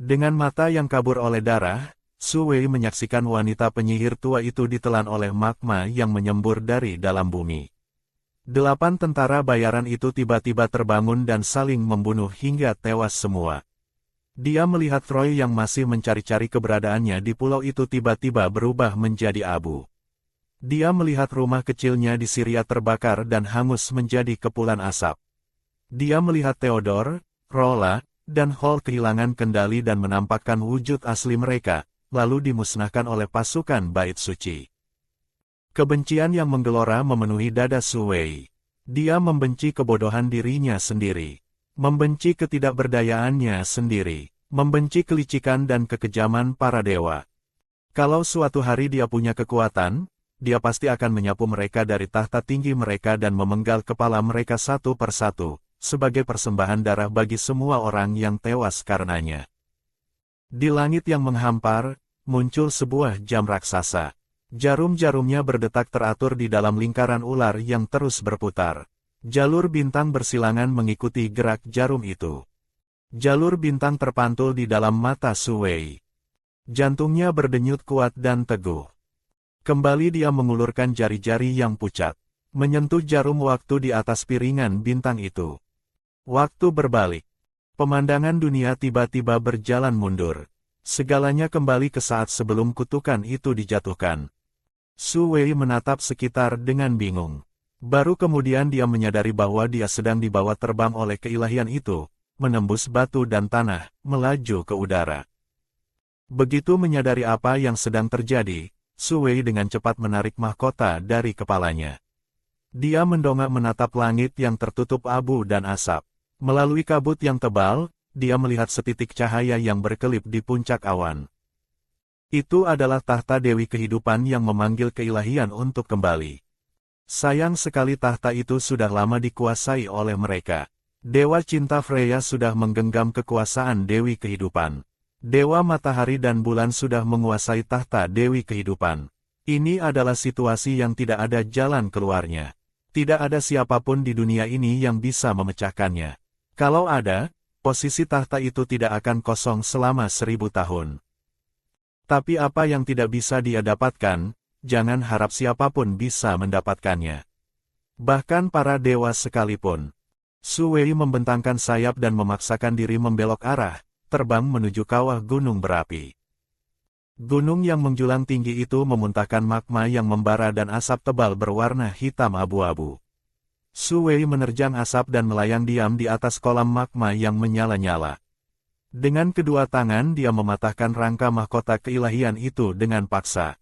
Dengan mata yang kabur oleh darah, Su Wei menyaksikan wanita penyihir tua itu ditelan oleh magma yang menyembur dari dalam bumi. 8 tentara bayaran itu tiba-tiba terbangun dan saling membunuh hingga tewas semua. Dia melihat Roy yang masih mencari-cari keberadaannya di pulau itu tiba-tiba berubah menjadi abu. Dia melihat rumah kecilnya di Syria terbakar dan hangus menjadi kepulan asap. Dia melihat Theodore, Rolla, dan Hall kehilangan kendali dan menampakkan wujud asli mereka, lalu dimusnahkan oleh pasukan Bait Suci. Kebencian yang menggelora memenuhi dada Su Wei. Dia membenci kebodohan dirinya sendiri, membenci ketidakberdayaannya sendiri, membenci kelicikan dan kekejaman para dewa. Kalau suatu hari dia punya kekuatan, dia pasti akan menyapu mereka dari tahta tinggi mereka dan memenggal kepala mereka satu persatu, sebagai persembahan darah bagi semua orang yang tewas karenanya. Di langit yang menghampar, muncul sebuah jam raksasa. Jarum-jarumnya berdetak teratur di dalam lingkaran ular yang terus berputar. Jalur bintang bersilangan mengikuti gerak jarum itu. Jalur bintang terpantul di dalam mata Su Wei. Jantungnya berdenyut kuat dan teguh. Kembali dia mengulurkan jari-jari yang pucat, menyentuh jarum waktu di atas piringan bintang itu. Waktu berbalik. Pemandangan dunia tiba-tiba berjalan mundur. Segalanya kembali ke saat sebelum kutukan itu dijatuhkan. Su Wei menatap sekitar dengan bingung. Baru kemudian dia menyadari bahwa dia sedang dibawa terbang oleh keilahian itu, menembus batu dan tanah, melaju ke udara. Begitu menyadari apa yang sedang terjadi, Su Wei dengan cepat menarik mahkota dari kepalanya. Dia mendongak menatap langit yang tertutup abu dan asap. Melalui kabut yang tebal, dia melihat setitik cahaya yang berkelip di puncak awan. Itu adalah tahta Dewi Kehidupan yang memanggil keilahian untuk kembali. Sayang sekali tahta itu sudah lama dikuasai oleh mereka. Dewa Cinta Freya sudah menggenggam kekuasaan Dewi Kehidupan. Dewa Matahari dan Bulan sudah menguasai tahta Dewi Kehidupan. Ini adalah situasi yang tidak ada jalan keluarnya. Tidak ada siapapun di dunia ini yang bisa memecahkannya. Kalau ada, posisi tahta itu tidak akan kosong selama 1000 tahun. Tapi apa yang tidak bisa dia dapatkan, jangan harap siapapun bisa mendapatkannya. Bahkan para dewa sekalipun. Su Wei membentangkan sayap dan memaksakan diri membelok arah, terbang menuju kawah gunung berapi. Gunung yang menjulang tinggi itu memuntahkan magma yang membara dan asap tebal berwarna hitam abu-abu. Su Wei menerjang asap dan melayang diam di atas kolam magma yang menyala-nyala. Dengan kedua tangan dia mematahkan rangka mahkota keilahian itu dengan paksa.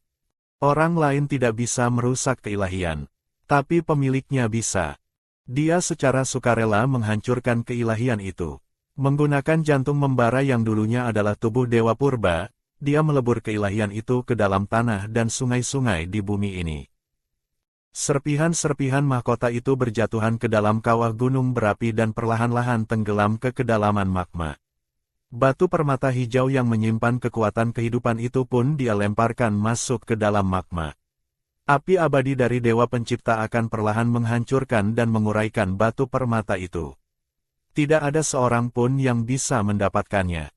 Orang lain tidak bisa merusak keilahian, tapi pemiliknya bisa. Dia secara sukarela menghancurkan keilahian itu. Menggunakan jantung membara yang dulunya adalah tubuh Dewa Purba, dia melebur keilahian itu ke dalam tanah dan sungai-sungai di bumi ini. Serpihan-serpihan mahkota itu berjatuhan ke dalam kawah gunung berapi dan perlahan-lahan tenggelam ke kedalaman magma. Batu permata hijau yang menyimpan kekuatan kehidupan itu pun dia lemparkan masuk ke dalam magma. Api abadi dari Dewa Pencipta akan perlahan menghancurkan dan menguraikan batu permata itu. Tidak ada seorang pun yang bisa mendapatkannya.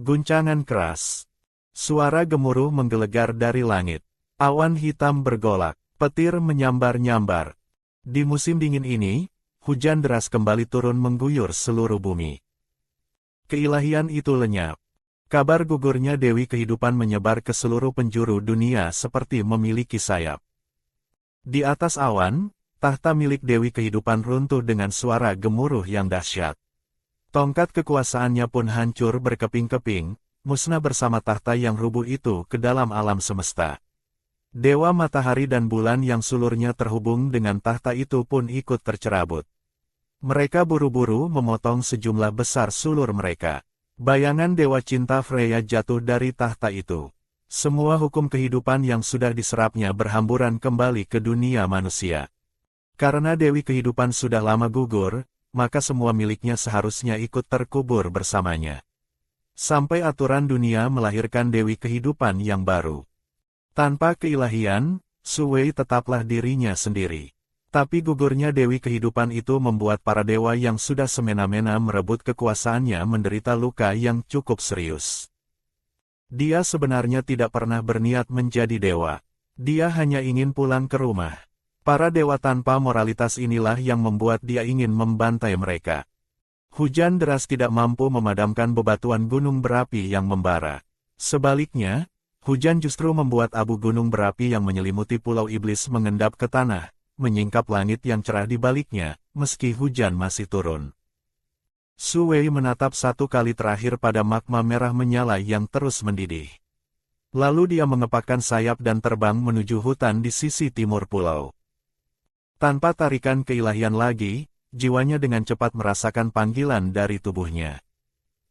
Guncangan keras. Suara gemuruh menggelegar dari langit. Awan hitam bergolak. Petir menyambar-nyambar. Di musim dingin ini, hujan deras kembali turun mengguyur seluruh bumi. Keilahian itu lenyap. Kabar gugurnya Dewi Kehidupan menyebar ke seluruh penjuru dunia seperti memiliki sayap. Di atas awan, tahta milik Dewi Kehidupan runtuh dengan suara gemuruh yang dahsyat. Tongkat kekuasaannya pun hancur berkeping-keping, musnah bersama tahta yang rubuh itu ke dalam alam semesta. Dewa Matahari dan Bulan yang sulurnya terhubung dengan tahta itu pun ikut tercerabut. Mereka buru-buru memotong sejumlah besar sulur mereka. Bayangan Dewa Cinta Freya jatuh dari tahta itu. Semua hukum kehidupan yang sudah diserapnya berhamburan kembali ke dunia manusia. Karena Dewi Kehidupan sudah lama gugur, maka semua miliknya seharusnya ikut terkubur bersamanya. Sampai aturan dunia melahirkan Dewi Kehidupan yang baru. Tanpa keilahian, Su Wei tetaplah dirinya sendiri. Tapi gugurnya Dewi Kehidupan itu membuat para dewa yang sudah semena-mena merebut kekuasaannya menderita luka yang cukup serius. Dia sebenarnya tidak pernah berniat menjadi dewa. Dia hanya ingin pulang ke rumah. Para dewa tanpa moralitas inilah yang membuat dia ingin membantai mereka. Hujan deras tidak mampu memadamkan bebatuan gunung berapi yang membara. Sebaliknya, hujan justru membuat abu gunung berapi yang menyelimuti Pulau Iblis mengendap ke tanah, menyingkap langit yang cerah di baliknya, meski hujan masih turun. Su Wei menatap satu kali terakhir pada magma merah menyala yang terus mendidih. Lalu dia mengepakkan sayap dan terbang menuju hutan di sisi timur pulau. Tanpa tarikan keilahian lagi, jiwanya dengan cepat merasakan panggilan dari tubuhnya.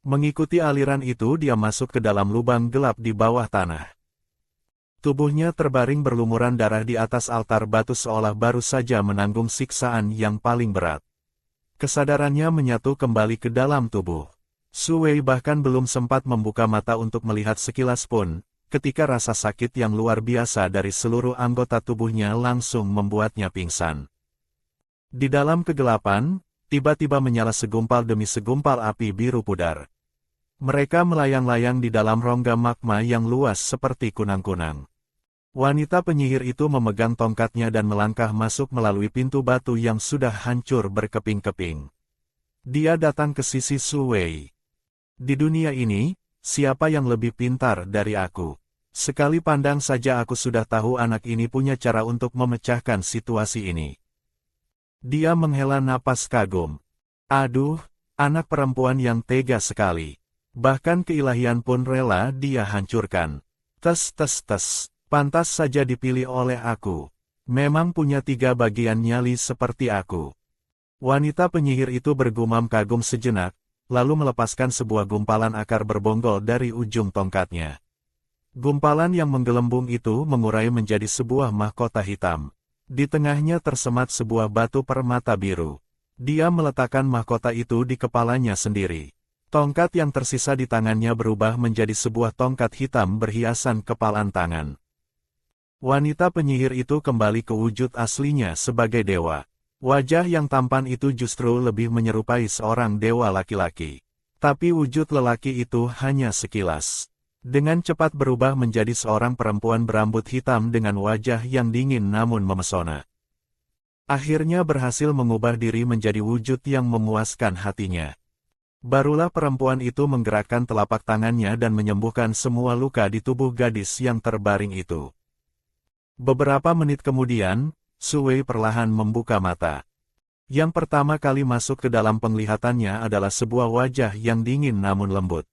Mengikuti aliran itu dia masuk ke dalam lubang gelap di bawah tanah. Tubuhnya terbaring berlumuran darah di atas altar batu seolah baru saja menanggung siksaan yang paling berat. Kesadarannya menyatu kembali ke dalam tubuh. Su Wei bahkan belum sempat membuka mata untuk melihat sekilas pun, ketika rasa sakit yang luar biasa dari seluruh anggota tubuhnya langsung membuatnya pingsan. Di dalam kegelapan, tiba-tiba menyala segumpal demi segumpal api biru pudar. Mereka melayang-layang di dalam rongga magma yang luas seperti kunang-kunang. Wanita penyihir itu memegang tongkatnya dan melangkah masuk melalui pintu batu yang sudah hancur berkeping-keping. Dia datang ke sisi Su Wei. Di dunia ini, siapa yang lebih pintar dari aku? Sekali pandang saja aku sudah tahu anak ini punya cara untuk memecahkan situasi ini. Dia menghela napas kagum. Aduh, anak perempuan yang tega sekali. Bahkan keilahian pun rela dia hancurkan. Tes tes tes, pantas saja dipilih oleh aku. Memang punya 3 bagian nyali seperti aku. Wanita penyihir itu bergumam kagum sejenak, lalu melepaskan sebuah gumpalan akar berbonggol dari ujung tongkatnya. Gumpalan yang menggelembung itu mengurai menjadi sebuah mahkota hitam. Di tengahnya tersemat sebuah batu permata biru. Dia meletakkan mahkota itu di kepalanya sendiri. Tongkat yang tersisa di tangannya berubah menjadi sebuah tongkat hitam berhiasan kepalan tangan. Wanita penyihir itu kembali ke wujud aslinya sebagai dewa. Wajah yang tampan itu justru lebih menyerupai seorang dewa laki-laki. Tapi wujud lelaki itu hanya sekilas. Dengan cepat berubah menjadi seorang perempuan berambut hitam dengan wajah yang dingin namun memesona. Akhirnya berhasil mengubah diri menjadi wujud yang memuaskan hatinya. Barulah perempuan itu menggerakkan telapak tangannya dan menyembuhkan semua luka di tubuh gadis yang terbaring itu. Beberapa menit kemudian, Su Wei perlahan membuka mata. Yang pertama kali masuk ke dalam penglihatannya adalah sebuah wajah yang dingin namun lembut.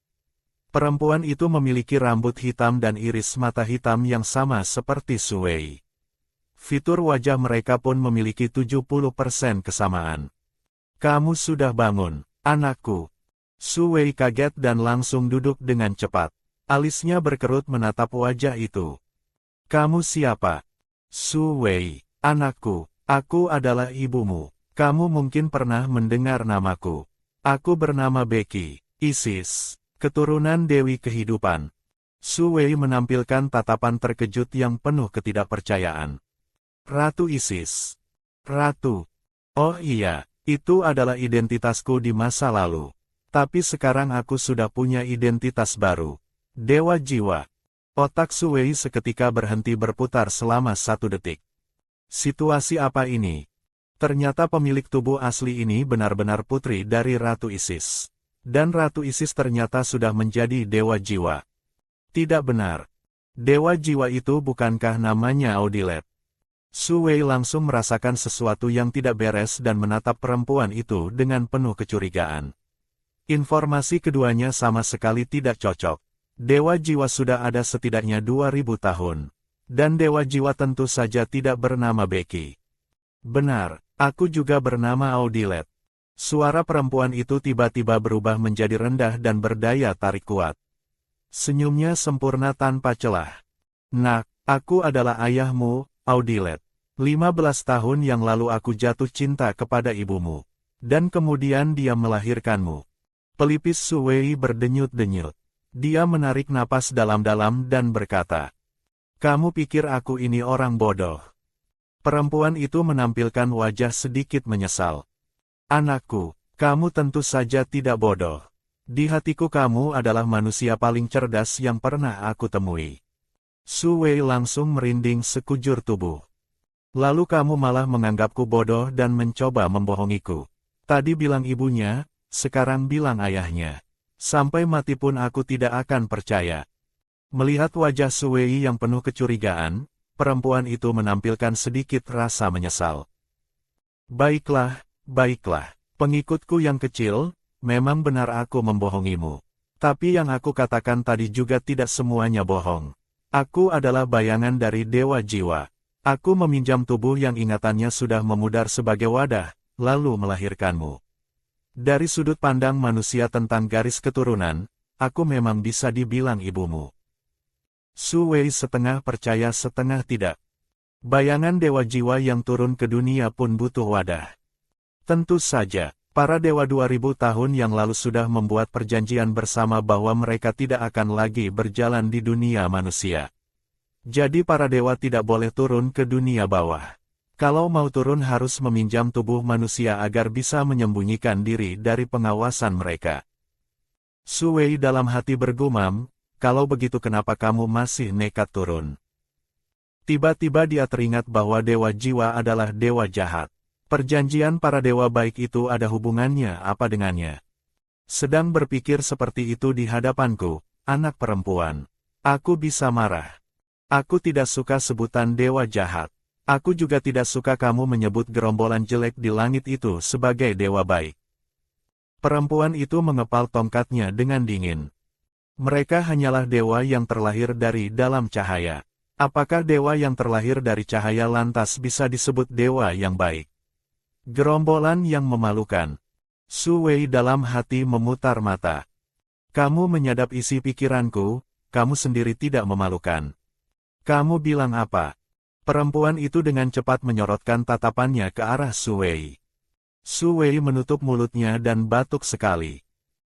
Perempuan itu memiliki rambut hitam dan iris mata hitam yang sama seperti Su Wei. Fitur wajah mereka pun memiliki 70% kesamaan. Kamu sudah bangun, anakku. Su Wei kaget dan langsung duduk dengan cepat. Alisnya berkerut menatap wajah itu. Kamu siapa? Su Wei, anakku, aku adalah ibumu. Kamu mungkin pernah mendengar namaku. Aku bernama Becky, Isis. Keturunan Dewi Kehidupan. Su Wei menampilkan tatapan terkejut yang penuh ketidakpercayaan. Ratu Isis. Ratu. Oh iya, itu adalah identitasku di masa lalu. Tapi sekarang aku sudah punya identitas baru. Dewa Jiwa. Otak Su Wei seketika berhenti berputar selama 1 detik. Situasi apa ini? Ternyata pemilik tubuh asli ini benar-benar putri dari Ratu Isis. Dan Ratu Isis ternyata sudah menjadi Dewa Jiwa. Tidak benar. Dewa Jiwa itu bukankah namanya Audilet? Su Wei langsung merasakan sesuatu yang tidak beres dan menatap perempuan itu dengan penuh kecurigaan. Informasi keduanya sama sekali tidak cocok. Dewa Jiwa sudah ada setidaknya 2000 tahun. Dan Dewa Jiwa tentu saja tidak bernama Becky. Benar, aku juga bernama Audilet. Suara perempuan itu tiba-tiba berubah menjadi rendah dan berdaya tarik kuat. Senyumnya sempurna tanpa celah. Nak, aku adalah ayahmu, Audilet. 15 tahun yang lalu aku jatuh cinta kepada ibumu. Dan kemudian dia melahirkanmu. Pelipis Su Wei berdenyut-denyut. Dia menarik napas dalam-dalam dan berkata, kamu pikir aku ini orang bodoh? Perempuan itu menampilkan wajah sedikit menyesal. Anakku, kamu tentu saja tidak bodoh. Di hatiku kamu adalah manusia paling cerdas yang pernah aku temui. Su Wei langsung merinding sekujur tubuh. Lalu kamu malah menganggapku bodoh dan mencoba membohongiku. Tadi bilang ibunya, sekarang bilang ayahnya. Sampai mati pun aku tidak akan percaya. Melihat wajah Su Wei yang penuh kecurigaan, perempuan itu menampilkan sedikit rasa menyesal. Baiklah, baiklah. Pengikutku yang kecil, memang benar aku membohongimu. Tapi yang aku katakan tadi juga tidak semuanya bohong. Aku adalah bayangan dari Dewa Jiwa. Aku meminjam tubuh yang ingatannya sudah memudar sebagai wadah, lalu melahirkanmu. Dari sudut pandang manusia tentang garis keturunan, aku memang bisa dibilang ibumu. Su Wei setengah percaya setengah tidak. Bayangan Dewa Jiwa yang turun ke dunia pun butuh wadah. Tentu saja, para dewa 2000 tahun yang lalu sudah membuat perjanjian bersama bahwa mereka tidak akan lagi berjalan di dunia manusia. Jadi para dewa tidak boleh turun ke dunia bawah. Kalau mau turun harus meminjam tubuh manusia agar bisa menyembunyikan diri dari pengawasan mereka. Su Wei dalam hati bergumam, kalau begitu kenapa kamu masih nekat turun? Tiba-tiba dia teringat bahwa Dewa Jiwa adalah dewa jahat. Perjanjian para dewa baik itu ada hubungannya apa dengannya? Sedang berpikir seperti itu di hadapanku, anak perempuan. Aku bisa marah. Aku tidak suka sebutan dewa jahat. Aku juga tidak suka kamu menyebut gerombolan jelek di langit itu sebagai dewa baik. Perempuan itu mengepal tongkatnya dengan dingin. Mereka hanyalah dewa yang terlahir dari dalam cahaya. Apakah dewa yang terlahir dari cahaya lantas bisa disebut dewa yang baik? Gerombolan yang memalukan. Su Wei dalam hati memutar mata. Kamu menyadap isi pikiranku, kamu sendiri tidak memalukan. Kamu bilang apa? Perempuan itu dengan cepat menyorotkan tatapannya ke arah Su Wei. Su Wei menutup mulutnya dan batuk sekali.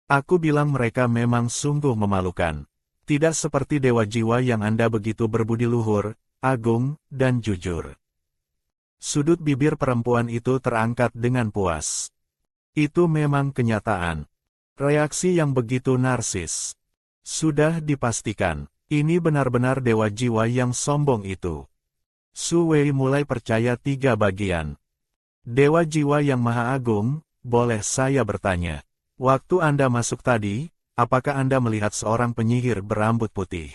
Aku bilang mereka memang sungguh memalukan. Tidak seperti Dewa Jiwa yang Anda begitu berbudi luhur, agung, dan jujur. Sudut bibir perempuan itu terangkat dengan puas. Itu memang kenyataan. Reaksi yang begitu narsis. Sudah dipastikan, ini benar-benar Dewa Jiwa yang sombong itu. Su Wei mulai percaya 3 bagian. Dewa Jiwa yang Maha Agung, boleh saya bertanya? Waktu Anda masuk tadi, apakah Anda melihat seorang penyihir berambut putih?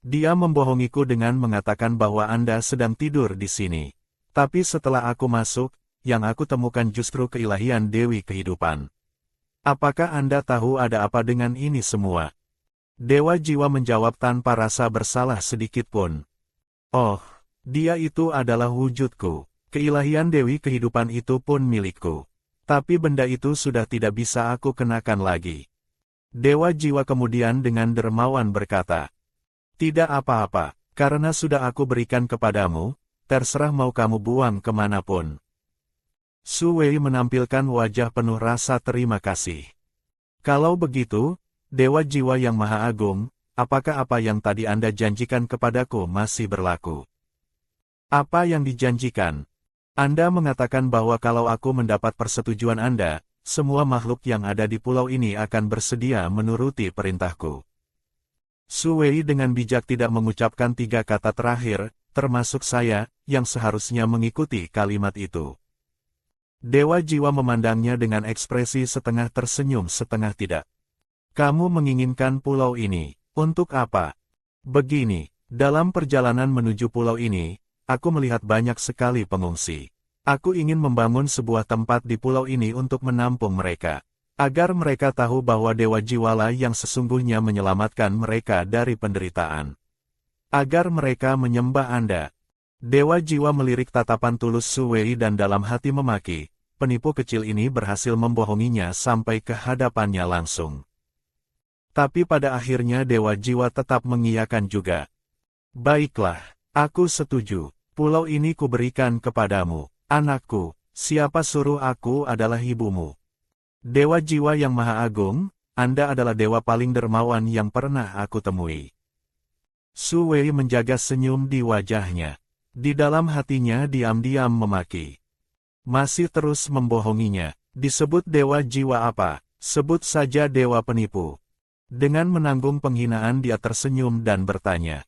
Dia membohongiku dengan mengatakan bahwa Anda sedang tidur di sini. Tapi setelah aku masuk, yang aku temukan justru keilahian Dewi Kehidupan. Apakah Anda tahu ada apa dengan ini semua? Dewa Jiwa menjawab tanpa rasa bersalah sedikit pun. Oh, dia itu adalah wujudku. Keilahian Dewi Kehidupan itu pun milikku. Tapi benda itu sudah tidak bisa aku kenakan lagi. Dewa Jiwa kemudian dengan dermawan berkata, tidak apa-apa, karena sudah aku berikan kepadamu, terserah mau kamu buang kemanapun. Su Wei menampilkan wajah penuh rasa terima kasih. Kalau begitu, Dewa Jiwa yang Maha Agung, apakah apa yang tadi Anda janjikan kepadaku masih berlaku? Apa yang dijanjikan? Anda mengatakan bahwa kalau aku mendapat persetujuan Anda, semua makhluk yang ada di pulau ini akan bersedia menuruti perintahku. Su Wei dengan bijak tidak mengucapkan 3 kata terakhir, termasuk saya, yang seharusnya mengikuti kalimat itu. Dewa Jiwa memandangnya dengan ekspresi setengah tersenyum setengah tidak. Kamu menginginkan pulau ini, untuk apa? Begini, dalam perjalanan menuju pulau ini, aku melihat banyak sekali pengungsi. Aku ingin membangun sebuah tempat di pulau ini untuk menampung mereka. Agar mereka tahu bahwa Dewa Jiwalah yang sesungguhnya menyelamatkan mereka dari penderitaan. Agar mereka menyembah Anda. Dewa Jiwa melirik tatapan tulus Su Wei dan dalam hati memaki, penipu kecil ini berhasil membohonginya sampai ke hadapannya langsung. Tapi pada akhirnya Dewa Jiwa tetap mengiyakan juga. Baiklah, aku setuju, pulau ini kuberikan kepadamu, anakku, siapa suruh aku adalah ibumu. Dewa Jiwa yang Maha Agung, Anda adalah dewa paling dermawan yang pernah aku temui. Su Wei menjaga senyum di wajahnya. Di dalam hatinya diam-diam memaki. Masih terus membohonginya. Disebut dewa jiwa apa? Sebut saja dewa penipu. Dengan menanggung penghinaan dia tersenyum dan bertanya.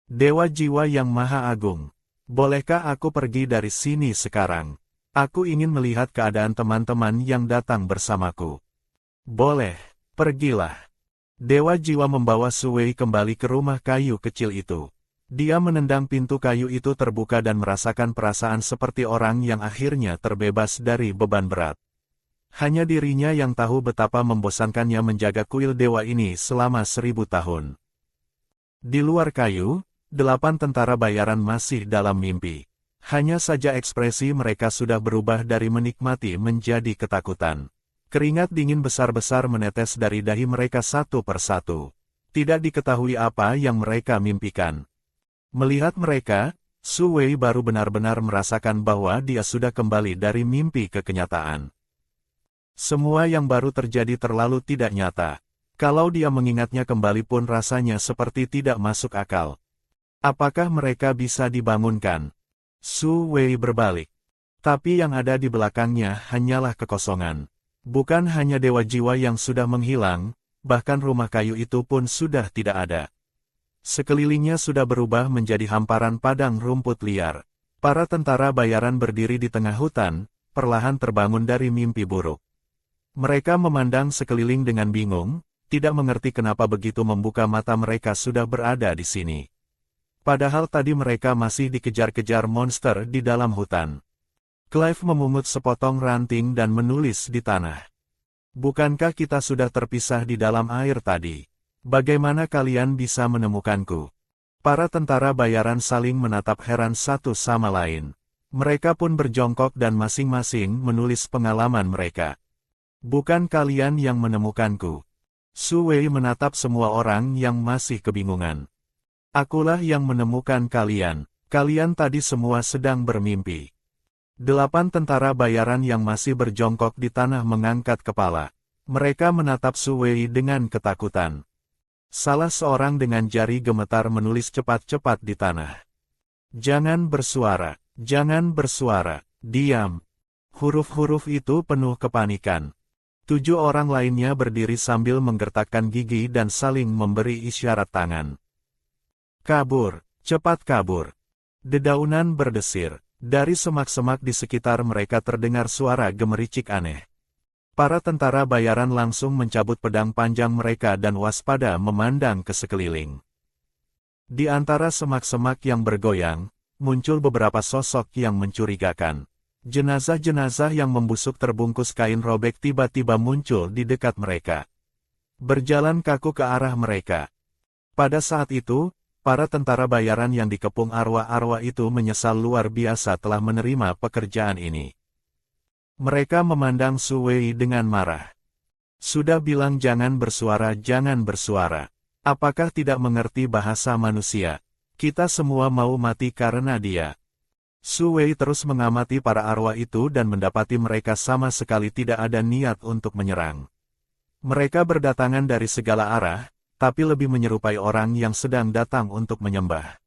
Dewa jiwa yang maha agung. Bolehkah aku pergi dari sini sekarang? Aku ingin melihat keadaan teman-teman yang datang bersamaku. Boleh, pergilah. Dewa jiwa membawa Suwei kembali ke rumah kayu kecil itu. Dia menendang pintu kayu itu terbuka dan merasakan perasaan seperti orang yang akhirnya terbebas dari beban berat. Hanya dirinya yang tahu betapa membosankannya menjaga kuil dewa ini selama 1000 tahun. Di luar kayu, 8 tentara bayaran masih dalam mimpi. Hanya saja ekspresi mereka sudah berubah dari menikmati menjadi ketakutan. Keringat dingin besar-besar menetes dari dahi mereka satu persatu. Tidak diketahui apa yang mereka mimpikan. Melihat mereka, Suwei baru benar-benar merasakan bahwa dia sudah kembali dari mimpi ke kenyataan. Semua yang baru terjadi terlalu tidak nyata. Kalau dia mengingatnya kembali pun rasanya seperti tidak masuk akal. Apakah mereka bisa dibangunkan? Suwei berbalik. Tapi yang ada di belakangnya hanyalah kekosongan. Bukan hanya dewa jiwa yang sudah menghilang, bahkan rumah kayu itu pun sudah tidak ada. Sekelilingnya sudah berubah menjadi hamparan padang rumput liar. Para tentara bayaran berdiri di tengah hutan, perlahan terbangun dari mimpi buruk. Mereka memandang sekeliling dengan bingung, tidak mengerti kenapa begitu membuka mata mereka sudah berada di sini. Padahal tadi mereka masih dikejar-kejar monster di dalam hutan. Clive memungut sepotong ranting dan menulis di tanah. Bukankah kita sudah terpisah di dalam air tadi? Bagaimana kalian bisa menemukanku? Para tentara bayaran saling menatap heran satu sama lain. Mereka pun berjongkok dan masing-masing menulis pengalaman mereka. Bukan kalian yang menemukanku. Suwei menatap semua orang yang masih kebingungan. Akulah yang menemukan kalian. Kalian tadi semua sedang bermimpi. 8 tentara bayaran yang masih berjongkok di tanah mengangkat kepala. Mereka menatap Suwei dengan ketakutan. Salah seorang dengan jari gemetar menulis cepat-cepat di tanah. Jangan bersuara, diam. Huruf-huruf itu penuh kepanikan. 7 orang lainnya berdiri sambil menggertakkan gigi dan saling memberi isyarat tangan. Kabur, cepat kabur. Dedaunan berdesir. Dari semak-semak di sekitar mereka terdengar suara gemericik aneh. Para tentara bayaran langsung mencabut pedang panjang mereka dan waspada memandang ke sekeliling. Di antara semak-semak yang bergoyang, muncul beberapa sosok yang mencurigakan. Jenazah-jenazah yang membusuk terbungkus kain robek tiba-tiba muncul di dekat mereka. Berjalan kaku ke arah mereka. Pada saat itu, para tentara bayaran yang dikepung arwah-arwah itu menyesal luar biasa telah menerima pekerjaan ini. Mereka memandang Suwei dengan marah. Sudah bilang jangan bersuara. Apakah tidak mengerti bahasa manusia? Kita semua mau mati karena dia. Suwei terus mengamati para arwah itu dan mendapati mereka sama sekali tidak ada niat untuk menyerang. Mereka berdatangan dari segala arah, tapi lebih menyerupai orang yang sedang datang untuk menyembah.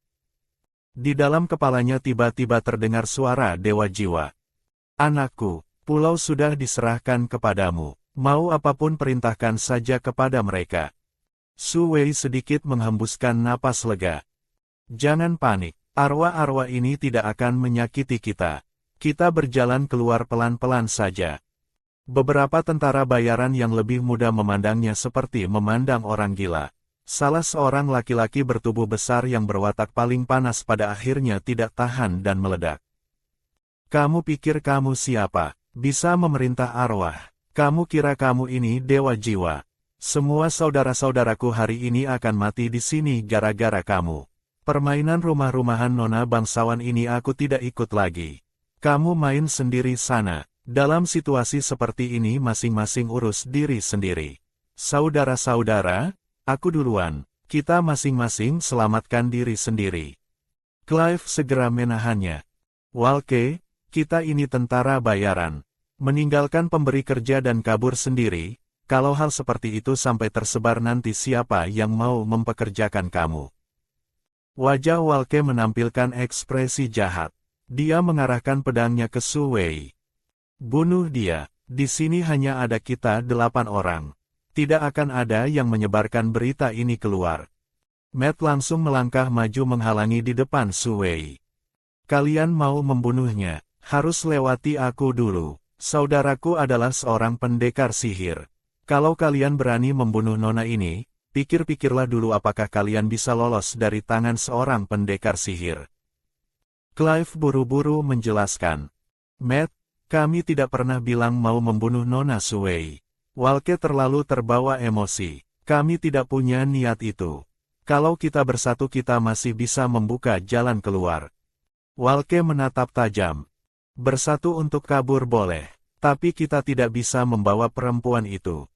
Di dalam kepalanya tiba-tiba terdengar suara dewa jiwa. Anakku, pulau sudah diserahkan kepadamu. Mau apapun perintahkan saja kepada mereka. Suwei sedikit menghembuskan napas lega. Jangan panik, arwah-arwah ini tidak akan menyakiti kita. Kita berjalan keluar pelan-pelan saja. Beberapa tentara bayaran yang lebih muda memandangnya seperti memandang orang gila. Salah seorang laki-laki bertubuh besar yang berwatak paling panas pada akhirnya tidak tahan dan meledak. Kamu pikir kamu siapa? Bisa memerintah arwah. Kamu kira kamu ini dewa jiwa. Semua saudara-saudaraku hari ini akan mati di sini gara-gara kamu. Permainan rumah-rumahan nona bangsawan ini aku tidak ikut lagi. Kamu main sendiri sana. Dalam situasi seperti ini masing-masing urus diri sendiri. Saudara-saudara, aku duluan. Kita masing-masing selamatkan diri sendiri. Clive segera menahannya. Walke, kita ini tentara bayaran. Meninggalkan pemberi kerja dan kabur sendiri, kalau hal seperti itu sampai tersebar nanti siapa yang mau mempekerjakan kamu? Wajah Walke menampilkan ekspresi jahat. Dia mengarahkan pedangnya ke Su Wei. Bunuh dia. Di sini hanya ada kita 8 orang. Tidak akan ada yang menyebarkan berita ini keluar. Matt langsung melangkah maju menghalangi di depan Su Wei. Kalian mau membunuhnya, harus lewati aku dulu. Saudaraku adalah seorang pendekar sihir. Kalau kalian berani membunuh nona ini, pikir-pikirlah dulu apakah kalian bisa lolos dari tangan seorang pendekar sihir. Clive buru-buru menjelaskan. Matt, kami tidak pernah bilang mau membunuh Nona Su Wei. Walke terlalu terbawa emosi. Kami tidak punya niat itu. Kalau kita bersatu kita masih bisa membuka jalan keluar. Walke menatap tajam. Bersatu untuk kabur boleh, tapi kita tidak bisa membawa perempuan itu.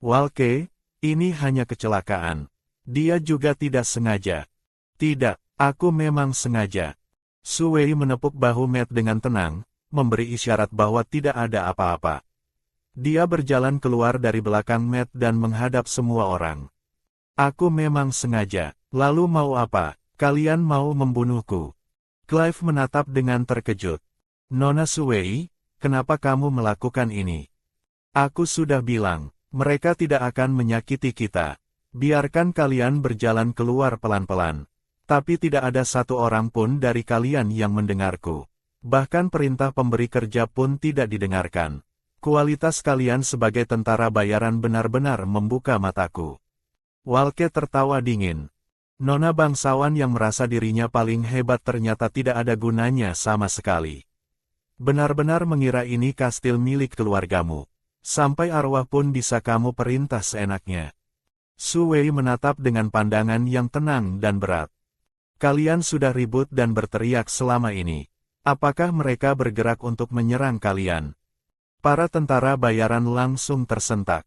Walke, ini hanya kecelakaan. Dia juga tidak sengaja. Tidak, aku memang sengaja. Su Wei menepuk bahu Matt dengan tenang, memberi isyarat bahwa tidak ada apa-apa. Dia berjalan keluar dari belakang Matt dan menghadap semua orang. Aku memang sengaja. Lalu mau apa? Kalian mau membunuhku? Clive menatap dengan terkejut. Nona Su Wei, kenapa kamu melakukan ini? Aku sudah bilang. Mereka tidak akan menyakiti kita. Biarkan kalian berjalan keluar pelan-pelan. Tapi tidak ada satu orang pun dari kalian yang mendengarku. Bahkan perintah pemberi kerja pun tidak didengarkan. Kualitas kalian sebagai tentara bayaran benar-benar membuka mataku. Walke tertawa dingin. Nona bangsawan yang merasa dirinya paling hebat ternyata tidak ada gunanya sama sekali. Benar-benar mengira ini kastil milik keluargamu. Sampai arwah pun bisa kamu perintah seenaknya. Su Wei menatap dengan pandangan yang tenang dan berat. Kalian sudah ribut dan berteriak selama ini. Apakah mereka bergerak untuk menyerang kalian? Para tentara bayaran langsung tersentak.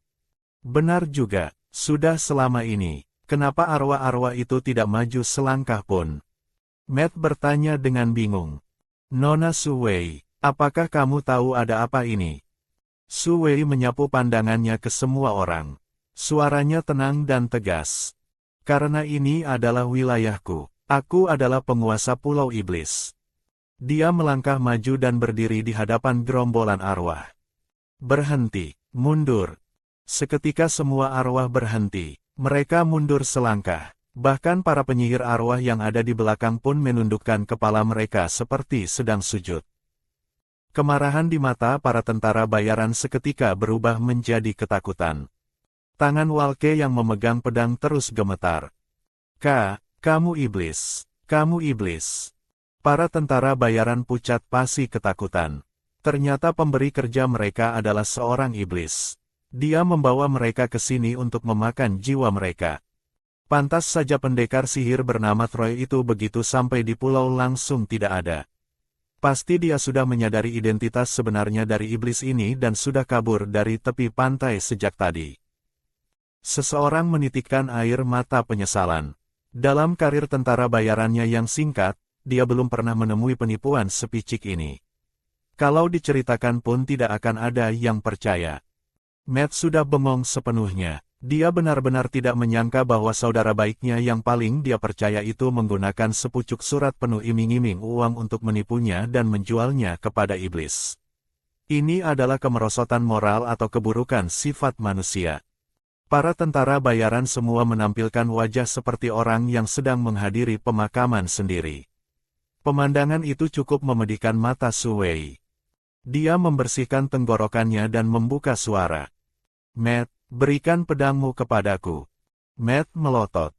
Benar juga, sudah selama ini. Kenapa arwah-arwah itu tidak maju selangkah pun? Matt bertanya dengan bingung. Nona Su Wei, apakah kamu tahu ada apa ini? Su Wei menyapu pandangannya ke semua orang. Suaranya tenang dan tegas. Karena ini adalah wilayahku. Aku adalah penguasa Pulau Iblis. Dia melangkah maju dan berdiri di hadapan gerombolan arwah. Berhenti, mundur. Seketika semua arwah berhenti. Mereka mundur selangkah. Bahkan para penyihir arwah yang ada di belakang pun menundukkan kepala mereka seperti sedang sujud. Kemarahan di mata para tentara bayaran seketika berubah menjadi ketakutan. Tangan Walke yang memegang pedang terus gemetar. Kamu iblis. Kamu iblis. Para tentara bayaran pucat pasi ketakutan. Ternyata pemberi kerja mereka adalah seorang iblis. Dia membawa mereka ke sini untuk memakan jiwa mereka. Pantas saja pendekar sihir bernama Troy itu begitu sampai di pulau langsung tidak ada. Pasti dia sudah menyadari identitas sebenarnya dari iblis ini dan sudah kabur dari tepi pantai sejak tadi. Seseorang menitikkan air mata penyesalan. Dalam karir tentara bayarannya yang singkat, dia belum pernah menemui penipuan sepicik ini. Kalau diceritakan pun tidak akan ada yang percaya. Matt sudah bengong sepenuhnya. Dia benar-benar tidak menyangka bahwa saudara baiknya yang paling dia percaya itu menggunakan sepucuk surat penuh iming-iming uang untuk menipunya dan menjualnya kepada iblis. Ini adalah kemerosotan moral atau keburukan sifat manusia. Para tentara bayaran semua menampilkan wajah seperti orang yang sedang menghadiri pemakaman sendiri. Pemandangan itu cukup memedihkan mata Su Wei. Dia membersihkan tenggorokannya dan membuka suara. Matt, berikan pedangmu kepadaku. Matt melotot.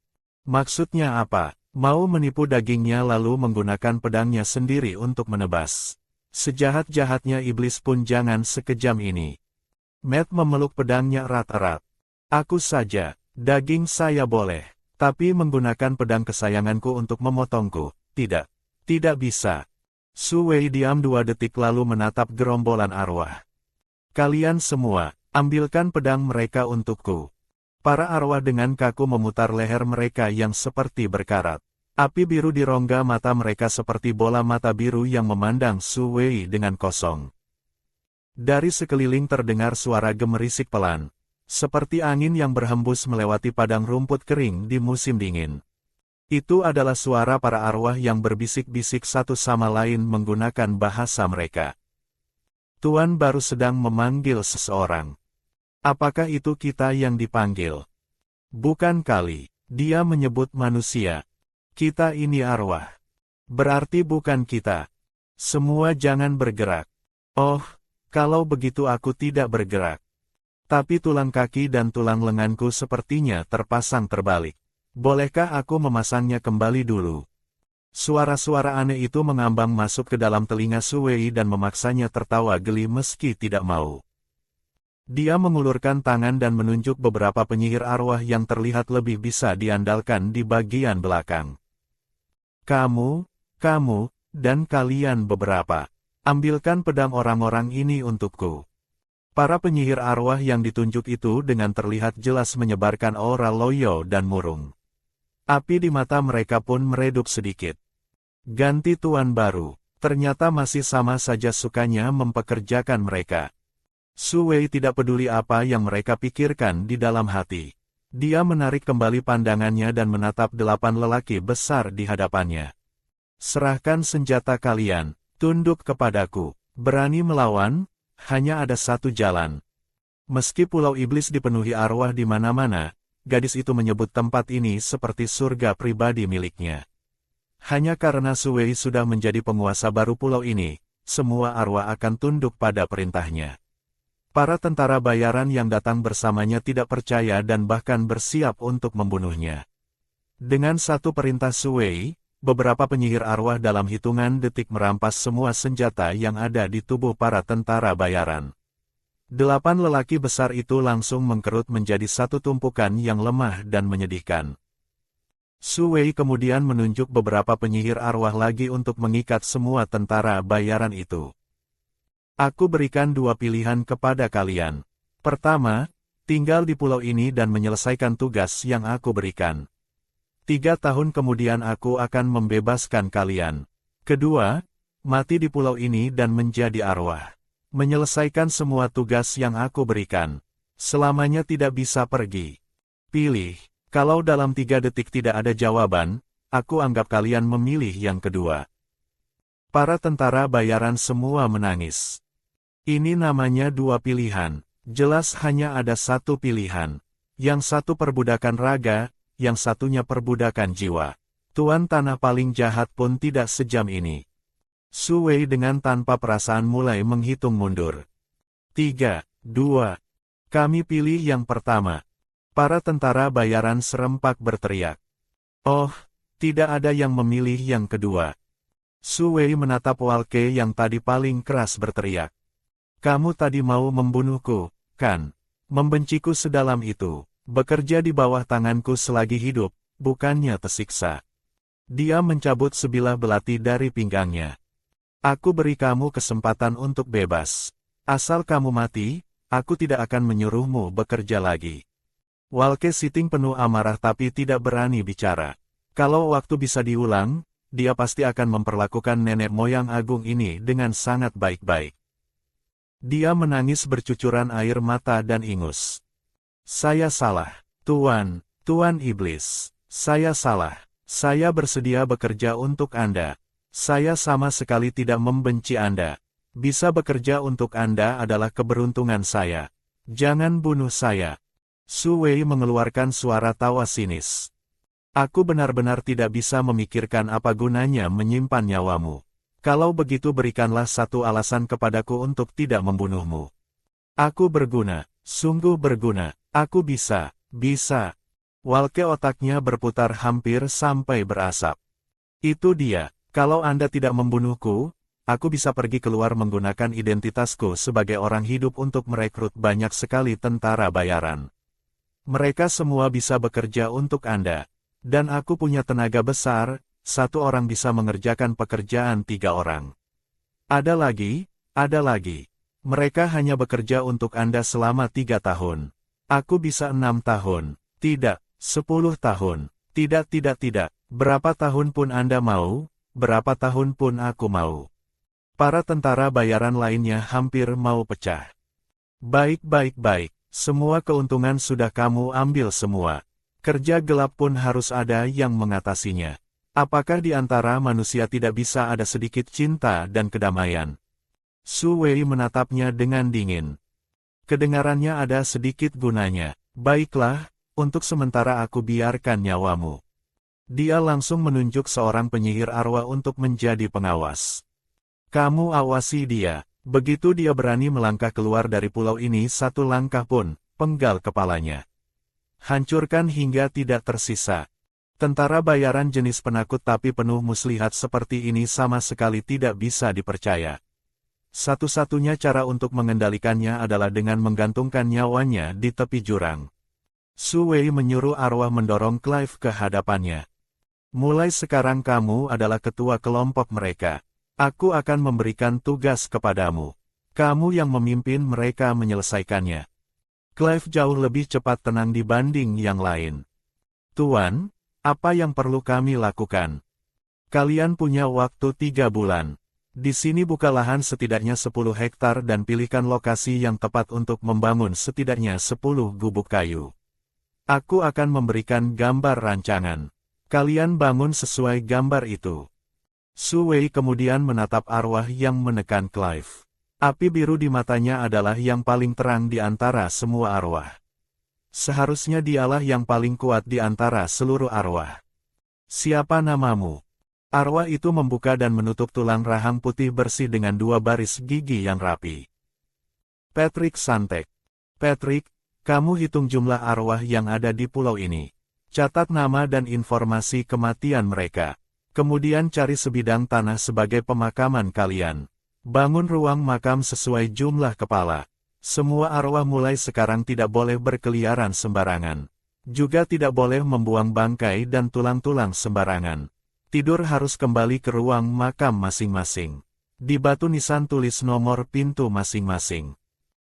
Maksudnya apa? Mau menipu dagingnya lalu menggunakan pedangnya sendiri untuk menebas. Sejahat-jahatnya iblis pun jangan sekejam ini. Matt memeluk pedangnya erat-erat. Aku saja, daging saya boleh. Tapi menggunakan pedang kesayanganku untuk memotongku, tidak. Tidak bisa. Su Wei diam 2 detik lalu menatap gerombolan arwah. Kalian semua, ambilkan pedang mereka untukku. Para arwah dengan kaku memutar leher mereka yang seperti berkarat. Api biru di rongga mata mereka seperti bola mata biru yang memandang Su Wei dengan kosong. Dari sekeliling terdengar suara gemerisik pelan. Seperti angin yang berhembus melewati padang rumput kering di musim dingin. Itu adalah suara para arwah yang berbisik-bisik satu sama lain menggunakan bahasa mereka. Tuan baru sedang memanggil seseorang. Apakah itu kita yang dipanggil? Bukan kali. Dia menyebut manusia. Kita ini arwah. Berarti bukan kita. Semua jangan bergerak. Oh, kalau begitu aku tidak bergerak. Tapi tulang kaki dan tulang lenganku sepertinya terpasang terbalik. Bolehkah aku memasangnya kembali dulu? Suara-suara aneh itu mengambang masuk ke dalam telinga Su Wei dan memaksanya tertawa geli meski tidak mau. Dia mengulurkan tangan dan menunjuk beberapa penyihir arwah yang terlihat lebih bisa diandalkan di bagian belakang. Kamu, dan kalian beberapa. Ambilkan pedang orang-orang ini untukku. Para penyihir arwah yang ditunjuk itu dengan terlihat jelas menyebarkan aura loyo dan murung. Api di mata mereka pun meredup sedikit. Ganti tuan baru, ternyata masih sama saja sukanya mempekerjakan mereka. Su Wei tidak peduli apa yang mereka pikirkan di dalam hati. Dia menarik kembali pandangannya dan menatap 8 lelaki besar di hadapannya. Serahkan senjata kalian, tunduk kepadaku. Berani melawan, hanya ada satu jalan. Meski Pulau Iblis dipenuhi arwah di mana-mana, gadis itu menyebut tempat ini seperti surga pribadi miliknya. Hanya karena Su Wei sudah menjadi penguasa baru pulau ini, semua arwah akan tunduk pada perintahnya. Para tentara bayaran yang datang bersamanya tidak percaya dan bahkan bersiap untuk membunuhnya. Dengan satu perintah Su Wei, beberapa penyihir arwah dalam hitungan detik merampas semua senjata yang ada di tubuh para tentara bayaran. 8 lelaki besar itu langsung mengkerut menjadi satu tumpukan yang lemah dan menyedihkan. Su Wei kemudian menunjuk beberapa penyihir arwah lagi untuk mengikat semua tentara bayaran itu. Aku berikan 2 pilihan kepada kalian. Pertama, tinggal di pulau ini dan menyelesaikan tugas yang aku berikan. 3 tahun kemudian aku akan membebaskan kalian. Kedua, mati di pulau ini dan menjadi arwah. Menyelesaikan semua tugas yang aku berikan. Selamanya tidak bisa pergi. Pilih. Kalau dalam 3 detik tidak ada jawaban, aku anggap kalian memilih yang kedua. Para tentara bayaran semua menangis. Ini namanya 2 pilihan. Jelas hanya ada satu pilihan. Yang satu perbudakan raga, yang satunya perbudakan jiwa. Tuan tanah paling jahat pun tidak sejam ini. Su Wei dengan tanpa perasaan mulai menghitung mundur. 3, 2. Kami pilih yang pertama. Para tentara bayaran serempak berteriak. Oh, tidak ada yang memilih yang kedua. Su Wei menatap Walke yang tadi paling keras berteriak. Kamu tadi mau membunuhku, kan? Membenciku sedalam itu. Bekerja di bawah tanganku selagi hidup, bukannya tersiksa. Dia mencabut sebilah belati dari pinggangnya. Aku beri kamu kesempatan untuk bebas. Asal kamu mati, aku tidak akan menyuruhmu bekerja lagi. Walke Siting penuh amarah tapi tidak berani bicara. Kalau waktu bisa diulang, dia pasti akan memperlakukan nenek moyang agung ini dengan sangat baik-baik. Dia menangis bercucuran air mata dan ingus. Saya salah, Tuan Iblis. Saya salah. Saya bersedia bekerja untuk Anda. Saya sama sekali tidak membenci Anda. Bisa bekerja untuk Anda adalah keberuntungan saya. Jangan bunuh saya. Su Wei mengeluarkan suara tawa sinis. Aku benar-benar tidak bisa memikirkan apa gunanya menyimpan nyawamu. Kalau begitu berikanlah satu alasan kepadaku untuk tidak membunuhmu. Aku berguna, sungguh berguna. Aku bisa. Walke otaknya berputar hampir sampai berasap. Itu dia, kalau Anda tidak membunuhku, aku bisa pergi keluar menggunakan identitasku sebagai orang hidup untuk merekrut banyak sekali tentara bayaran. Mereka semua bisa bekerja untuk Anda. Dan aku punya tenaga besar, 1 orang bisa mengerjakan pekerjaan 3 orang. Ada lagi. Mereka hanya bekerja untuk Anda selama 3 tahun. Aku bisa 6 tahun. Tidak, 10 tahun. Tidak. Berapa tahun pun Anda mau, berapa tahun pun aku mau. Para tentara bayaran lainnya hampir mau pecah. Baik. Semua keuntungan sudah kamu ambil semua. Kerja gelap pun harus ada yang mengatasinya. Apakah di antara manusia tidak bisa ada sedikit cinta dan kedamaian? Su Wei menatapnya dengan dingin. Kedengarannya ada sedikit gunanya. Baiklah, untuk sementara aku biarkan nyawamu. Dia langsung menunjuk seorang penyihir arwah untuk menjadi pengawas. Kamu awasi dia. Begitu dia berani melangkah keluar dari pulau ini satu langkah pun, penggal kepalanya. Hancurkan hingga tidak tersisa. Tentara bayaran jenis penakut tapi penuh muslihat seperti ini sama sekali tidak bisa dipercaya. Satu-satunya cara untuk mengendalikannya adalah dengan menggantungkan nyawanya di tepi jurang. Su Wei menyuruh arwah mendorong Clive ke hadapannya. Mulai sekarang kamu adalah ketua kelompok mereka. Aku akan memberikan tugas kepadamu. Kamu yang memimpin mereka menyelesaikannya. Clive jauh lebih cepat tenang dibanding yang lain. Tuan, apa yang perlu kami lakukan? Kalian punya waktu 3 bulan. Di sini buka lahan setidaknya 10 hektar dan pilihkan lokasi yang tepat untuk membangun setidaknya 10 gubuk kayu. Aku akan memberikan gambar rancangan. Kalian bangun sesuai gambar itu. Su Wei kemudian menatap arwah yang menekan Clive. Api biru di matanya adalah yang paling terang di antara semua arwah. Seharusnya dialah yang paling kuat di antara seluruh arwah. Siapa namamu? Arwah itu membuka dan menutup tulang rahang putih bersih dengan 2 baris gigi yang rapi. Patrick Santek. Patrick, kamu hitung jumlah arwah yang ada di pulau ini. Catat nama dan informasi kematian mereka. Kemudian cari sebidang tanah sebagai pemakaman kalian. Bangun ruang makam sesuai jumlah kepala. Semua arwah mulai sekarang tidak boleh berkeliaran sembarangan. Juga tidak boleh membuang bangkai dan tulang-tulang sembarangan. Tidur harus kembali ke ruang makam masing-masing. Di batu nisan tulis nomor pintu masing-masing.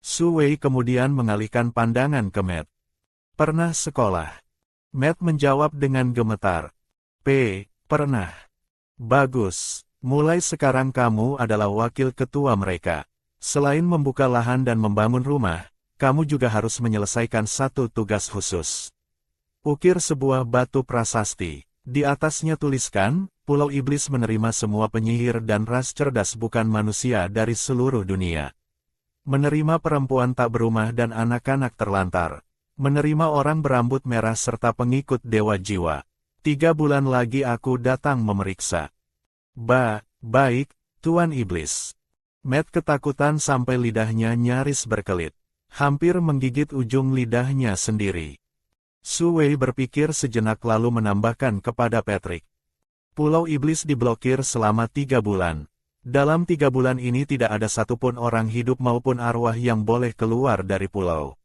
Su Wei kemudian mengalihkan pandangan ke Matt. Pernah sekolah? Matt menjawab dengan gemetar. Pernah. Bagus. Mulai sekarang kamu adalah wakil ketua mereka. Selain membuka lahan dan membangun rumah, kamu juga harus menyelesaikan satu tugas khusus. Ukir sebuah batu prasasti. Di atasnya tuliskan, Pulau Iblis menerima semua penyihir dan ras cerdas bukan manusia dari seluruh dunia. Menerima perempuan tak berumah dan anak-anak terlantar. Menerima orang berambut merah serta pengikut dewa jiwa. 3 bulan lagi aku datang memeriksa. Baik, Tuan Iblis. Matt ketakutan sampai lidahnya nyaris berkelit. Hampir menggigit ujung lidahnya sendiri. Su Wei berpikir sejenak lalu menambahkan kepada Patrick. Pulau Iblis diblokir selama 3 bulan. Dalam 3 bulan ini tidak ada satupun orang hidup maupun arwah yang boleh keluar dari pulau.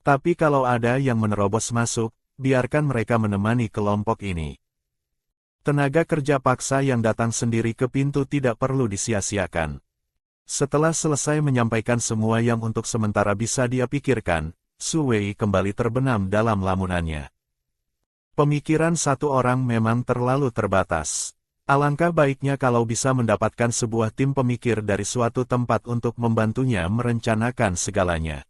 Tapi kalau ada yang menerobos masuk, biarkan mereka menemani kelompok ini. Tenaga kerja paksa yang datang sendiri ke pintu tidak perlu disia-siakan. Setelah selesai menyampaikan semua yang untuk sementara bisa dia pikirkan, Su Wei kembali terbenam dalam lamunannya. Pemikiran satu orang memang terlalu terbatas. Alangkah baiknya kalau bisa mendapatkan sebuah tim pemikir dari suatu tempat untuk membantunya merencanakan segalanya.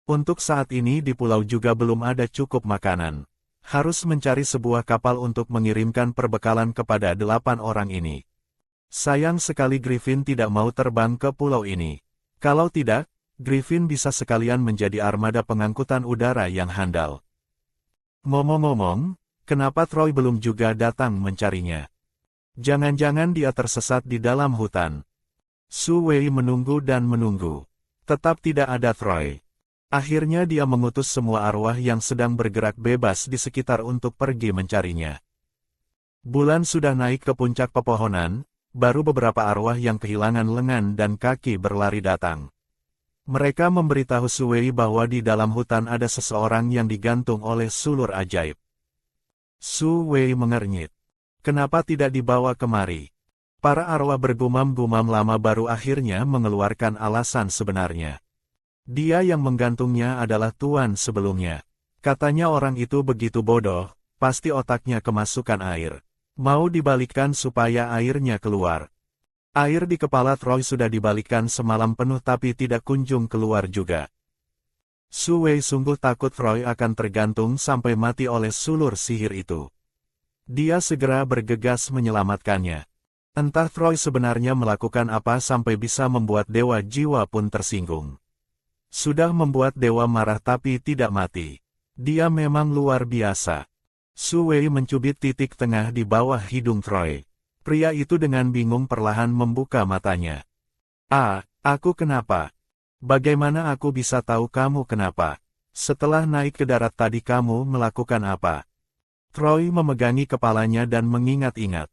Untuk saat ini di pulau juga belum ada cukup makanan. Harus mencari sebuah kapal untuk mengirimkan perbekalan kepada 8 orang ini. Sayang sekali Griffin tidak mau terbang ke pulau ini. Kalau tidak, Griffin bisa sekalian menjadi armada pengangkutan udara yang handal. Ngomong-ngomong, kenapa Troy belum juga datang mencarinya? Jangan-jangan dia tersesat di dalam hutan. Su Wei menunggu dan menunggu. Tetap tidak ada Troy. Akhirnya dia mengutus semua arwah yang sedang bergerak bebas di sekitar untuk pergi mencarinya. Bulan sudah naik ke puncak pepohonan, baru beberapa arwah yang kehilangan lengan dan kaki berlari datang. Mereka memberitahu Su Wei bahwa di dalam hutan ada seseorang yang digantung oleh sulur ajaib. Su Wei mengernyit. Kenapa tidak dibawa kemari? Para arwah bergumam-gumam lama baru akhirnya mengeluarkan alasan sebenarnya. Dia yang menggantungnya adalah tuan sebelumnya. Katanya orang itu begitu bodoh, pasti otaknya kemasukan air. Mau dibalikkan supaya airnya keluar. Air di kepala Troy sudah dibalikkan semalam penuh tapi tidak kunjung keluar juga. Su Wei sungguh takut Roy akan tergantung sampai mati oleh sulur sihir itu. Dia segera bergegas menyelamatkannya. Entah Roy sebenarnya melakukan apa sampai bisa membuat dewa jiwa pun tersinggung. Sudah membuat dewa marah tapi tidak mati. Dia memang luar biasa. Su Wei mencubit titik tengah di bawah hidung Roy. Pria itu dengan bingung perlahan membuka matanya. Aku kenapa? Bagaimana aku bisa tahu kamu kenapa? Setelah naik ke darat tadi kamu melakukan apa? Roy memegangi kepalanya dan mengingat-ingat.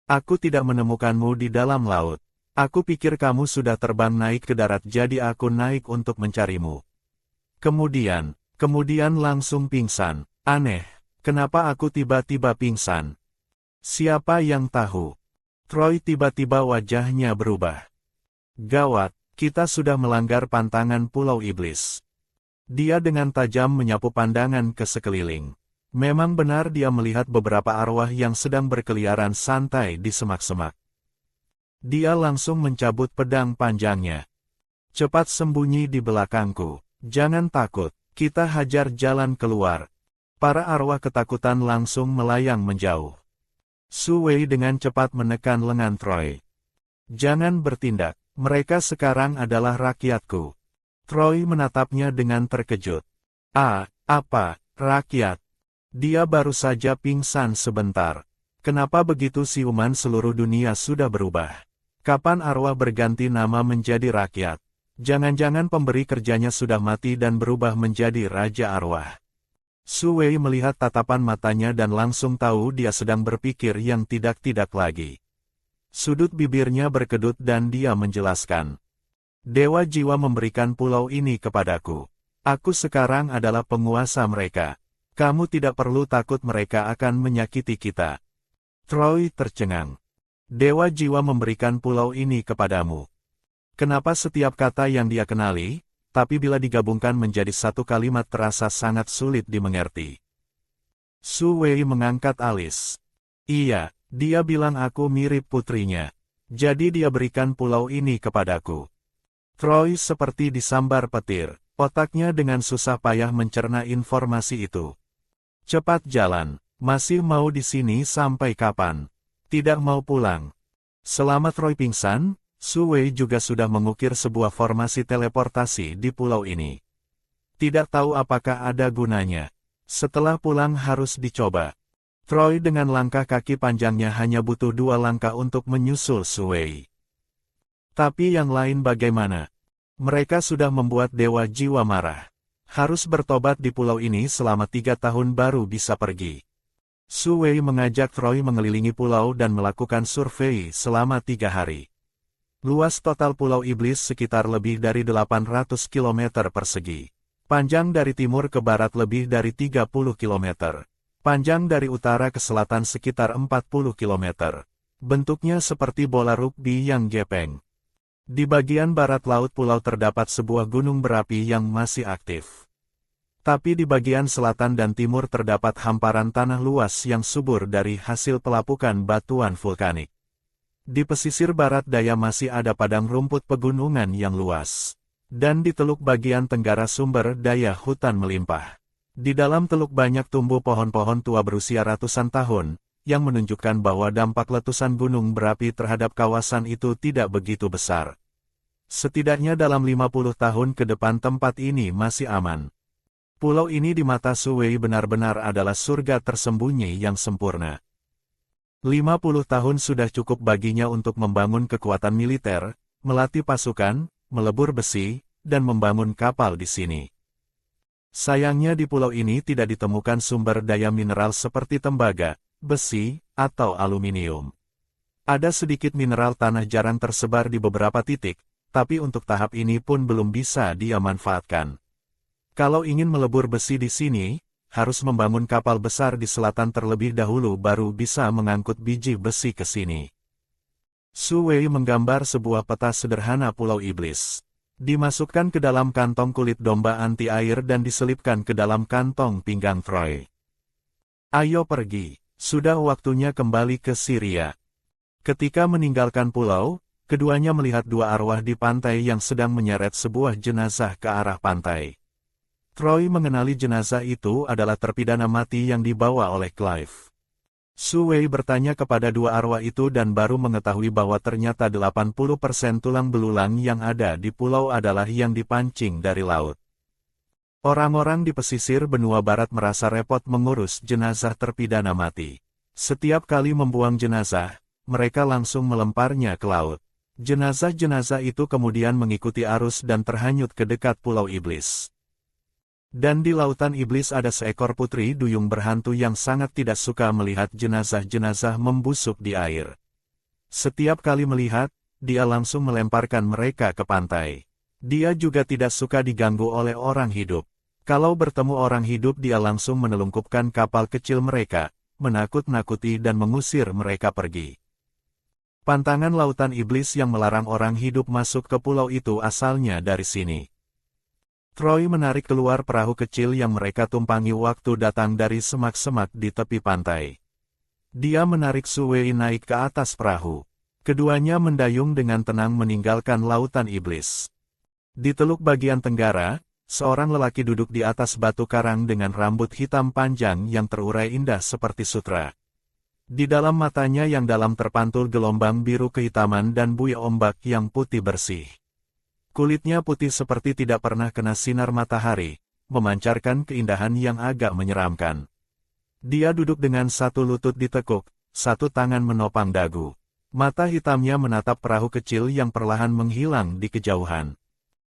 Aku tidak menemukanmu di dalam laut. Aku pikir kamu sudah terbang naik ke darat jadi aku naik untuk mencarimu. Kemudian langsung pingsan. Aneh, kenapa aku tiba-tiba pingsan? Siapa yang tahu? Roy tiba-tiba wajahnya berubah. Gawat, kita sudah melanggar pantangan Pulau Iblis. Dia dengan tajam menyapu pandangan ke sekeliling. Memang benar dia melihat beberapa arwah yang sedang berkeliaran santai di semak-semak. Dia langsung mencabut pedang panjangnya. Cepat sembunyi di belakangku. Jangan takut, kita hajar jalan keluar. Para arwah ketakutan langsung melayang menjauh. Su Wei dengan cepat menekan lengan Troy. Jangan bertindak, mereka sekarang adalah rakyatku. Troy menatapnya dengan terkejut. Apa, rakyat? Dia baru saja pingsan sebentar. Kenapa begitu siuman seluruh dunia sudah berubah? Kapan arwah berganti nama menjadi rakyat? Jangan-jangan pemberi kerjanya sudah mati dan berubah menjadi raja arwah. Su Wei melihat tatapan matanya dan langsung tahu dia sedang berpikir yang tidak-tidak lagi. Sudut bibirnya berkedut dan dia menjelaskan. Dewa jiwa memberikan pulau ini kepadaku. Aku sekarang adalah penguasa mereka. Kamu tidak perlu takut mereka akan menyakiti kita. Troy tercengang. Dewa jiwa memberikan pulau ini kepadamu. Kenapa setiap kata yang dia kenali, tapi bila digabungkan menjadi satu kalimat terasa sangat sulit dimengerti? Su Wei mengangkat alis. Iya, dia bilang aku mirip putrinya. Jadi dia berikan pulau ini kepadaku. Troy seperti disambar petir. Otaknya dengan susah payah mencerna informasi itu. Cepat jalan, masih mau di sini sampai kapan? Tidak mau pulang. Selama Troy pingsan, Su Wei juga sudah mengukir sebuah formasi teleportasi di pulau ini. Tidak tahu apakah ada gunanya. Setelah pulang harus dicoba. Troy dengan langkah kaki panjangnya hanya butuh 2 langkah untuk menyusul Su Wei. Tapi yang lain bagaimana? Mereka sudah membuat dewa jiwa marah. Harus bertobat di pulau ini selama 3 tahun baru bisa pergi. Su Wei mengajak Troy mengelilingi pulau dan melakukan survei selama 3 hari. Luas total Pulau Iblis sekitar lebih dari 800 km persegi. Panjang dari timur ke barat lebih dari 30 km. Panjang dari utara ke selatan sekitar 40 km. Bentuknya seperti bola rugby yang gepeng. Di bagian barat laut pulau terdapat sebuah gunung berapi yang masih aktif. Tapi di bagian selatan dan timur terdapat hamparan tanah luas yang subur dari hasil pelapukan batuan vulkanik. Di pesisir barat daya masih ada padang rumput pegunungan yang luas. Dan di teluk bagian tenggara sumber daya hutan melimpah. Di dalam teluk banyak tumbuh pohon-pohon tua berusia ratusan tahun, yang menunjukkan bahwa dampak letusan gunung berapi terhadap kawasan itu tidak begitu besar. Setidaknya dalam 50 tahun ke depan tempat ini masih aman. Pulau ini di mata Su Wei benar-benar adalah surga tersembunyi yang sempurna. 50 tahun sudah cukup baginya untuk membangun kekuatan militer, melatih pasukan, melebur besi, dan membangun kapal di sini. Sayangnya di pulau ini tidak ditemukan sumber daya mineral seperti tembaga, besi, atau aluminium. Ada sedikit mineral tanah jarang tersebar di beberapa titik, tapi untuk tahap ini pun belum bisa dia manfaatkan. Kalau ingin melebur besi di sini, harus membangun kapal besar di selatan terlebih dahulu baru bisa mengangkut biji besi ke sini. Su Wei menggambar sebuah peta sederhana Pulau Iblis. Dimasukkan ke dalam kantong kulit domba anti air dan diselipkan ke dalam kantong pinggang Troy. Ayo pergi, sudah waktunya kembali ke Syria. Ketika meninggalkan pulau, keduanya melihat 2 arwah di pantai yang sedang menyeret sebuah jenazah ke arah pantai. Troy mengenali jenazah itu adalah terpidana mati yang dibawa oleh Clive. Su Wei bertanya kepada dua arwah itu dan baru mengetahui bahwa ternyata 80% tulang belulang yang ada di pulau adalah yang dipancing dari laut. Orang-orang di pesisir benua barat merasa repot mengurus jenazah terpidana mati. Setiap kali membuang jenazah, mereka langsung melemparnya ke laut. Jenazah-jenazah itu kemudian mengikuti arus dan terhanyut ke dekat Pulau Iblis. Dan di lautan iblis ada seekor putri duyung berhantu yang sangat tidak suka melihat jenazah-jenazah membusuk di air. Setiap kali melihat, dia langsung melemparkan mereka ke pantai. Dia juga tidak suka diganggu oleh orang hidup. Kalau bertemu orang hidup dia langsung menelungkupkan kapal kecil mereka, menakut-nakuti dan mengusir mereka pergi. Pantangan lautan iblis yang melarang orang hidup masuk ke pulau itu asalnya dari sini. Troy menarik keluar perahu kecil yang mereka tumpangi waktu datang dari semak-semak di tepi pantai. Dia menarik Su Wei naik ke atas perahu. Keduanya mendayung dengan tenang meninggalkan lautan iblis. Di teluk bagian tenggara, seorang lelaki duduk di atas batu karang dengan rambut hitam panjang yang terurai indah seperti sutra. Di dalam matanya yang dalam terpantul gelombang biru kehitaman dan buih ombak yang putih bersih. Kulitnya putih seperti tidak pernah kena sinar matahari, memancarkan keindahan yang agak menyeramkan. Dia duduk dengan satu lutut ditekuk, satu tangan menopang dagu. Mata hitamnya menatap perahu kecil yang perlahan menghilang di kejauhan.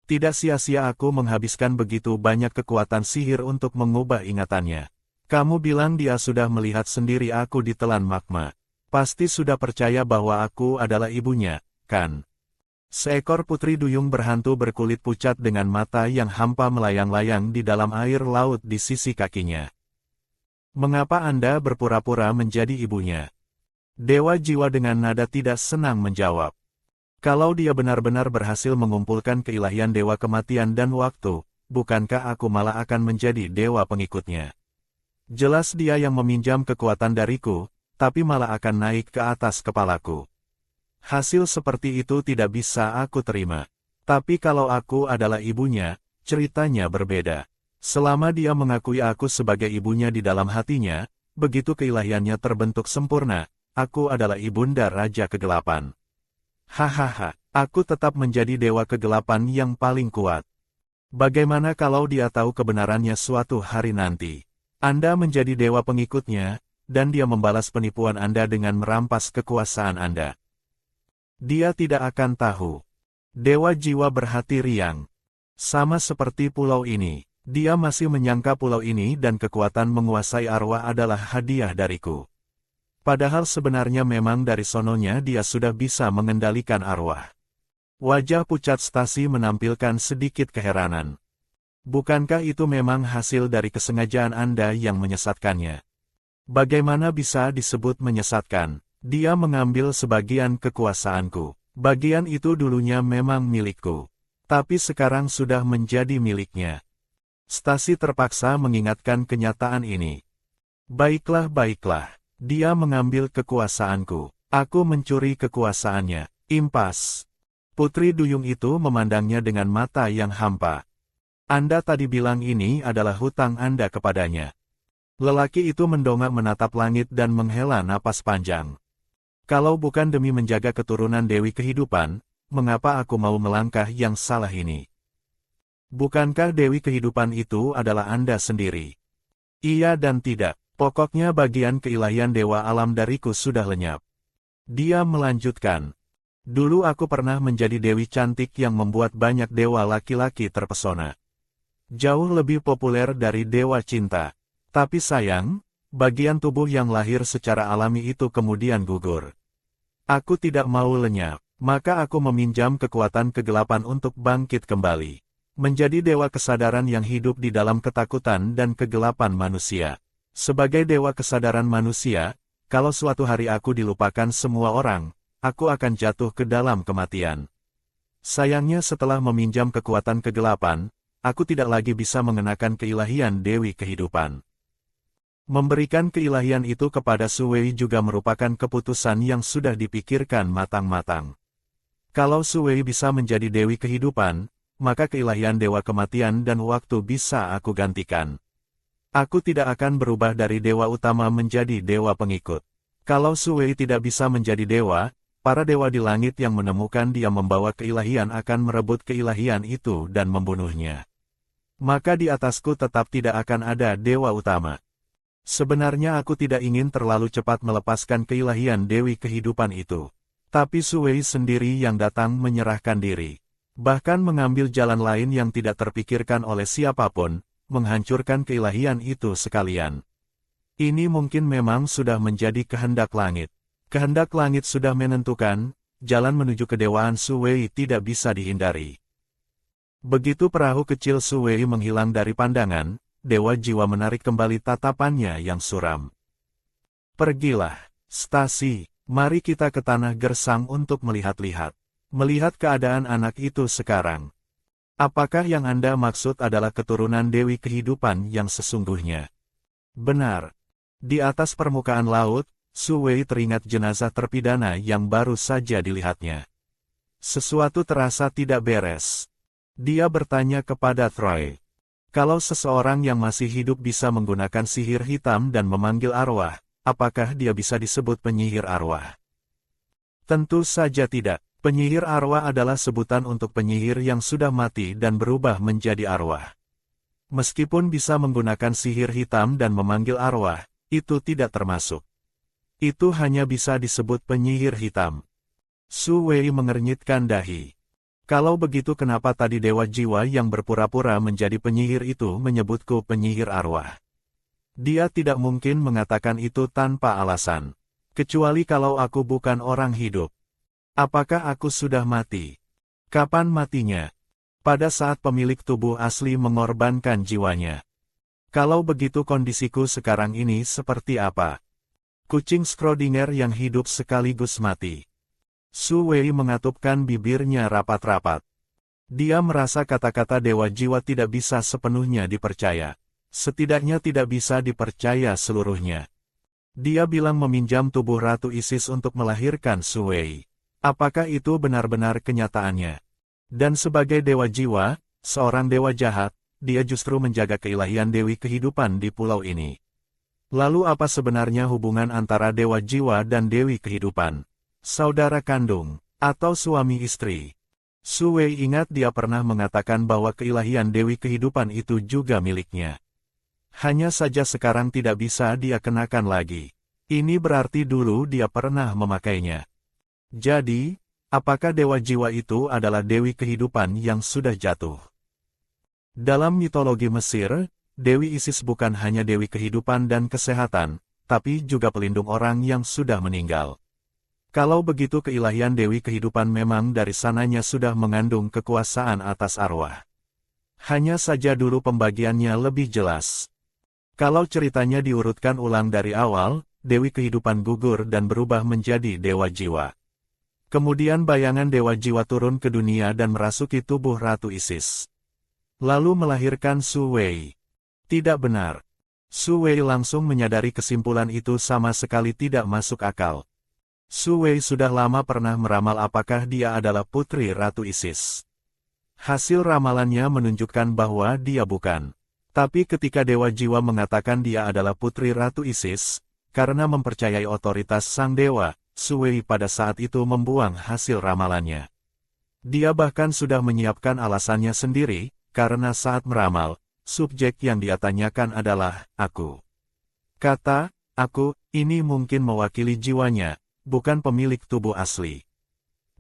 Tidak sia-sia aku menghabiskan begitu banyak kekuatan sihir untuk mengubah ingatannya. Kamu bilang dia sudah melihat sendiri aku ditelan magma. Pasti sudah percaya bahwa aku adalah ibunya, kan? Seekor putri duyung berhantu berkulit pucat dengan mata yang hampa melayang-layang di dalam air laut di sisi kakinya. Mengapa Anda berpura-pura menjadi ibunya? Dewa jiwa dengan nada tidak senang menjawab. Kalau dia benar-benar berhasil mengumpulkan keilahian dewa kematian dan waktu, bukankah aku malah akan menjadi dewa pengikutnya? Jelas dia yang meminjam kekuatan dariku, tapi malah akan naik ke atas kepalaku. Hasil seperti itu tidak bisa aku terima. Tapi kalau aku adalah ibunya, ceritanya berbeda. Selama dia mengakui aku sebagai ibunya di dalam hatinya, begitu keilahiannya terbentuk sempurna, aku adalah ibunda Raja Kegelapan. Hahaha, aku tetap menjadi dewa kegelapan yang paling kuat. Bagaimana kalau dia tahu kebenarannya suatu hari nanti? Anda menjadi dewa pengikutnya, dan dia membalas penipuan Anda dengan merampas kekuasaan Anda. Dia tidak akan tahu. Dewa jiwa berhati riang. Sama seperti pulau ini, dia masih menyangka pulau ini dan kekuatan menguasai arwah adalah hadiah dariku. Padahal sebenarnya memang dari sononya dia sudah bisa mengendalikan arwah. Wajah pucat Stasi menampilkan sedikit keheranan. Bukankah itu memang hasil dari kesengajaan Anda yang menyesatkannya? Bagaimana bisa disebut menyesatkan? Dia mengambil sebagian kekuasaanku. Bagian itu dulunya memang milikku. Tapi sekarang sudah menjadi miliknya. Stasi terpaksa mengingatkan kenyataan ini. Baiklah. Dia mengambil kekuasaanku. Aku mencuri kekuasaannya. Impas. Putri duyung itu memandangnya dengan mata yang hampa. Anda tadi bilang ini adalah hutang Anda kepadanya. Lelaki itu mendongak menatap langit dan menghela napas panjang. Kalau bukan demi menjaga keturunan Dewi Kehidupan, mengapa aku mau melangkah yang salah ini? Bukankah Dewi Kehidupan itu adalah Anda sendiri? Iya dan tidak, pokoknya bagian keilahian Dewa Alam dariku sudah lenyap. Dia melanjutkan. Dulu aku pernah menjadi Dewi cantik yang membuat banyak dewa laki-laki terpesona. Jauh lebih populer dari Dewa Cinta. Tapi sayang, bagian tubuh yang lahir secara alami itu kemudian gugur. Aku tidak mau lenyap, maka aku meminjam kekuatan kegelapan untuk bangkit kembali. Menjadi dewa kesadaran yang hidup di dalam ketakutan dan kegelapan manusia. Sebagai dewa kesadaran manusia, kalau suatu hari aku dilupakan semua orang, aku akan jatuh ke dalam kematian. Sayangnya setelah meminjam kekuatan kegelapan, aku tidak lagi bisa mengenakan keilahian Dewi Kehidupan. Memberikan keilahian itu kepada Su Wei juga merupakan keputusan yang sudah dipikirkan matang-matang. Kalau Su Wei bisa menjadi Dewi Kehidupan, maka keilahian dewa kematian dan waktu bisa aku gantikan. Aku tidak akan berubah dari dewa utama menjadi dewa pengikut. Kalau Su Wei tidak bisa menjadi dewa, para dewa di langit yang menemukan dia membawa keilahian akan merebut keilahian itu dan membunuhnya. Maka di atasku tetap tidak akan ada dewa utama. Sebenarnya aku tidak ingin terlalu cepat melepaskan keilahian dewi kehidupan itu. Tapi Su Wei sendiri yang datang menyerahkan diri. Bahkan mengambil jalan lain yang tidak terpikirkan oleh siapapun, menghancurkan keilahian itu sekalian. Ini mungkin memang sudah menjadi kehendak langit. Kehendak langit sudah menentukan, jalan menuju kedewaan Su Wei tidak bisa dihindari. Begitu perahu kecil Su Wei menghilang dari pandangan, Dewa Jiwa menarik kembali tatapannya yang suram. Pergilah, Stasi, mari kita ke Tanah Gersang untuk melihat-lihat. Melihat keadaan anak itu sekarang. Apakah yang Anda maksud adalah keturunan Dewi Kehidupan yang sesungguhnya? Benar. Di atas permukaan laut, Su Wei teringat jenazah terpidana yang baru saja dilihatnya. Sesuatu terasa tidak beres. Dia bertanya kepada Troy. Kalau seseorang yang masih hidup bisa menggunakan sihir hitam dan memanggil arwah, apakah dia bisa disebut penyihir arwah? Tentu saja tidak. Penyihir arwah adalah sebutan untuk penyihir yang sudah mati dan berubah menjadi arwah. Meskipun bisa menggunakan sihir hitam dan memanggil arwah, itu tidak termasuk. Itu hanya bisa disebut penyihir hitam. Su Wei mengernyitkan dahi. Kalau begitu kenapa tadi Dewa Jiwa yang berpura-pura menjadi penyihir itu menyebutku penyihir arwah? Dia tidak mungkin mengatakan itu tanpa alasan. Kecuali kalau aku bukan orang hidup. Apakah aku sudah mati? Kapan matinya? Pada saat pemilik tubuh asli mengorbankan jiwanya. Kalau begitu kondisiku sekarang ini seperti apa? Kucing Schrödinger yang hidup sekaligus mati. Su Wei mengatupkan bibirnya rapat-rapat. Dia merasa kata-kata Dewa Jiwa tidak bisa sepenuhnya dipercaya. Setidaknya tidak bisa dipercaya seluruhnya. Dia bilang meminjam tubuh Ratu Isis untuk melahirkan Su Wei. Apakah itu benar-benar kenyataannya? Dan sebagai Dewa Jiwa, seorang dewa jahat, dia justru menjaga keilahian Dewi Kehidupan di pulau ini. Lalu apa sebenarnya hubungan antara Dewa Jiwa dan Dewi Kehidupan? Saudara kandung, atau suami istri? Su Wei ingat dia pernah mengatakan bahwa keilahian Dewi Kehidupan itu juga miliknya. Hanya saja sekarang tidak bisa dia kenakan lagi. Ini berarti dulu dia pernah memakainya. Jadi, apakah Dewa Jiwa itu adalah Dewi Kehidupan yang sudah jatuh? Dalam mitologi Mesir, Dewi Isis bukan hanya Dewi Kehidupan dan Kesehatan, tapi juga pelindung orang yang sudah meninggal. Kalau begitu keilahian Dewi Kehidupan memang dari sananya sudah mengandung kekuasaan atas arwah. Hanya saja dulu pembagiannya lebih jelas. Kalau ceritanya diurutkan ulang dari awal, Dewi Kehidupan gugur dan berubah menjadi Dewa Jiwa. Kemudian bayangan Dewa Jiwa turun ke dunia dan merasuki tubuh Ratu Isis. Lalu melahirkan Su Wei. Tidak benar. Su Wei langsung menyadari kesimpulan itu sama sekali tidak masuk akal. Su Wei sudah lama pernah meramal apakah dia adalah putri Ratu Isis. Hasil ramalannya menunjukkan bahwa dia bukan. Tapi ketika Dewa Jiwa mengatakan dia adalah putri Ratu Isis, karena mempercayai otoritas sang dewa, Su Wei pada saat itu membuang hasil ramalannya. Dia bahkan sudah menyiapkan alasannya sendiri, karena saat meramal, subjek yang dia tanyakan adalah, aku. Kata, aku, ini mungkin mewakili jiwanya, bukan pemilik tubuh asli.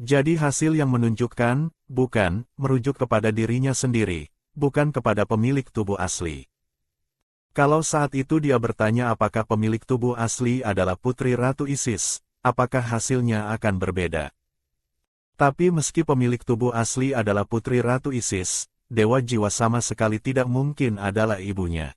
Jadi hasil yang menunjukkan, bukan, merujuk kepada dirinya sendiri, bukan kepada pemilik tubuh asli. Kalau saat itu dia bertanya apakah pemilik tubuh asli adalah putri Ratu Isis, apakah hasilnya akan berbeda? Tapi meski pemilik tubuh asli adalah putri Ratu Isis, Dewa Jiwa sama sekali tidak mungkin adalah ibunya.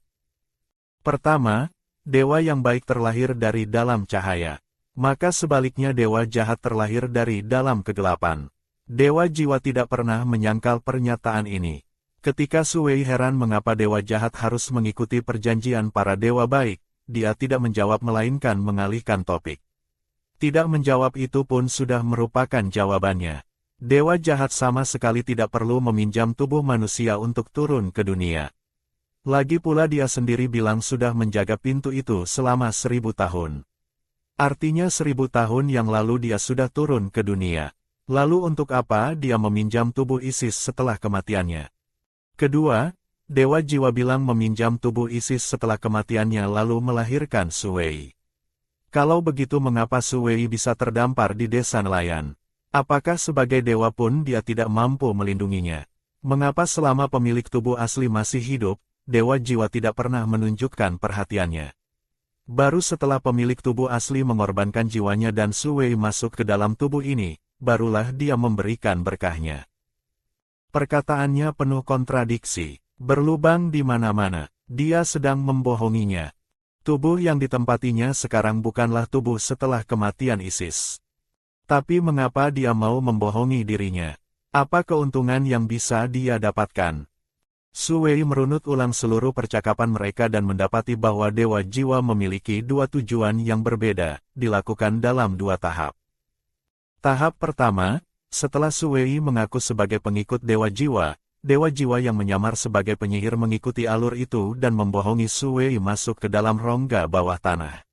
Pertama, dewa yang baik terlahir dari dalam cahaya. Maka sebaliknya dewa jahat terlahir dari dalam kegelapan. Dewa Jiwa tidak pernah menyangkal pernyataan ini. Ketika Su Wei heran mengapa dewa jahat harus mengikuti perjanjian para dewa baik, dia tidak menjawab melainkan mengalihkan topik. Tidak menjawab itu pun sudah merupakan jawabannya. Dewa jahat sama sekali tidak perlu meminjam tubuh manusia untuk turun ke dunia. Lagi pula dia sendiri bilang sudah menjaga pintu itu selama 1000 tahun. Artinya 1000 tahun yang lalu dia sudah turun ke dunia. Lalu untuk apa dia meminjam tubuh Isis setelah kematiannya? Kedua, Dewa Jiwa bilang meminjam tubuh Isis setelah kematiannya lalu melahirkan Suwei. Kalau begitu mengapa Suwei bisa terdampar di desa nelayan? Apakah sebagai dewa pun dia tidak mampu melindunginya? Mengapa selama pemilik tubuh asli masih hidup, Dewa Jiwa tidak pernah menunjukkan perhatiannya? Baru setelah pemilik tubuh asli mengorbankan jiwanya dan Suwei masuk ke dalam tubuh ini, barulah dia memberikan berkahnya. Perkataannya penuh kontradiksi, berlubang di mana-mana. Dia sedang membohonginya. Tubuh yang ditempatinya sekarang bukanlah tubuh setelah kematian Isis. Tapi mengapa dia mau membohongi dirinya? Apa keuntungan yang bisa dia dapatkan? Suwei merunut ulang seluruh percakapan mereka dan mendapati bahwa Dewa Jiwa memiliki dua tujuan yang berbeda, dilakukan dalam dua tahap. Tahap pertama, setelah Suwei mengaku sebagai pengikut Dewa Jiwa yang menyamar sebagai penyihir mengikuti alur itu dan membohongi Suwei masuk ke dalam rongga bawah tanah.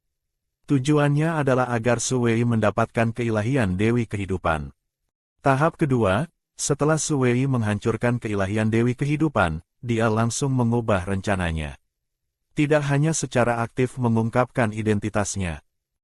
Tujuannya adalah agar Suwei mendapatkan keilahian Dewi Kehidupan. Tahap kedua, setelah Suwei menghancurkan keilahian Dewi Kehidupan, dia langsung mengubah rencananya. Tidak hanya secara aktif mengungkapkan identitasnya,